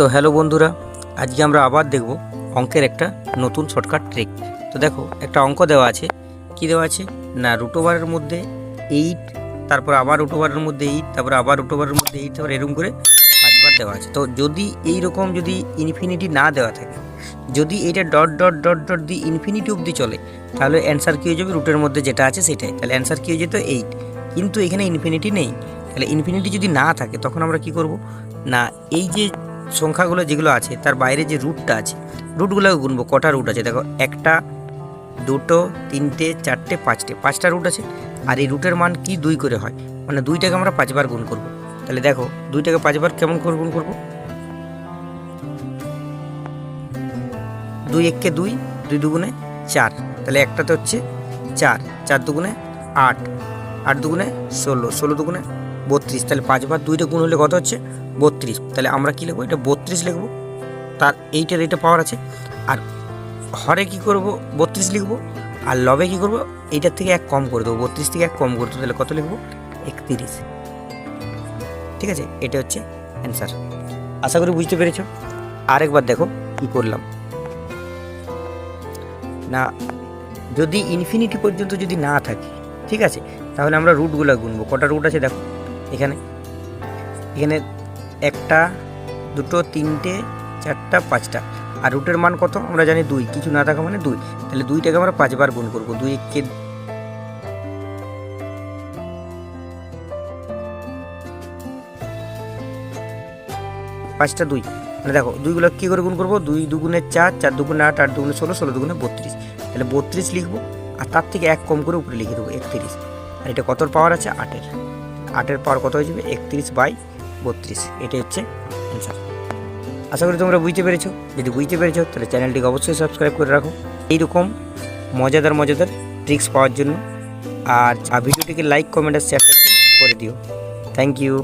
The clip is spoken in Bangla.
তো হ্যালো বন্ধুরা, আজকে আমরা আবার দেখব অঙ্কের একটা নতুন শর্টকাট ট্রিক। তো দেখো, একটা অঙ্ক দেওয়া আছে। কি দেওয়া আছে না, রুট ওভারের মধ্যে 8, তারপর আবার রুট ওভারের মধ্যে 8, তারপর আবার রুট ওভারের মধ্যে 8, তারপর এরকম করে 5বার দেওয়া আছে। তো যদি এই রকম যদি ইনফিনিটি না দেওয়া থাকে, যদি এটা ডট ডট ডট ডট দিয়ে ইনফিনিটি অবধি চলে, তাহলে অ্যান্সার কী হয়ে যাবে, রুটের মধ্যে যেটা আছে সেটাই। তাহলে অ্যান্সার কী হয়ে যেত 8, কিন্তু এখানে ইনফিনিটি নেই। তাহলে ইনফিনিটি যদি না থাকে তখন আমরা কি করব না, এই যে সংখ্যাগুলো যেগুলো আছে তার বাইরে যে রুটটা আছে, রুটগুলোকে গুনবো। কটা রুট আছে দেখো, 1টা 2টো 3টে 4টে 5টা রুট আছে। আর এই রুটের মান কি 2 করে হয়, মানে 2টাকে আমরা 5বার গুণ করব। তাহলে দেখো 2টাকে 5বার কেমন করে গুণ করব, 2 1 কে 2, 2 দুগুণে 4, তাহলে একটাতে হচ্ছে 4, 4 দুগুণে 8, 8 দুগুণে 16, 16 দুগুণে 32, তাহলে 5বার 2টা গুণ হলে কত হচ্ছে 32। তাহলে আমরা কি লিখবো, এটা 32 লিখবো। তার এইটার এটা পাওয়ার আছে। আর হরে কি করব, 32 লিখবো। আর লবে কি করব, এইটার থেকে 1 কম করে দেবো, 32 থেকে 1 কম করে দেবো। তাহলে কত লিখবো, 31। ঠিক আছে, এটা হচ্ছে অ্যান্সার। আশা করি বুঝতে পেরেছো। আরেকবার দেখো কি করলাম না, যদি ইনফিনিটি পর্যন্ত যদি না থাকে, ঠিক আছে, তাহলে আমরা রুটগুলো গুনবো। কটা রুট আছে দেখো, এখানে 1টা 2টো 3টে 4টা 5টা। আর রুটের মান কত আমরা জানি 2, কিছু না থাকা মানে 2। তাহলে 2টাকে আমরা 5বার গুণ করবো। 2 1 কে 5টা 2, মানে দেখো 2গুলো কী করে গুণ করবো, 2 দুগুণে 4, 4 দুগুণে 8, 8 দুগুণে 16, 16 দুগুণে 32। তাহলে 32 লিখবো। আর তার থেকে 1 কম করে উপরে লিখে দেবো 31। আর এটা কতর পাওয়ার আছে, 8-এর। 8-এর পাওয়ার কত হয়ে যাবে, 31/32। এটাই হচ্ছে অ্যান্সার। আশা করি তোমরা বুঝতে পেরেছো। যদি বুঝতে পেরেছো তাহলে চ্যানেলটিকে অবশ্যই সাবস্ক্রাইব করে রাখো এইরকম মজাদার ট্রিক্স পাওয়ার জন্য। আর ভিডিওটিকে লাইক, কমেন্ট আর শেয়ারটা করে দিও। Thank you.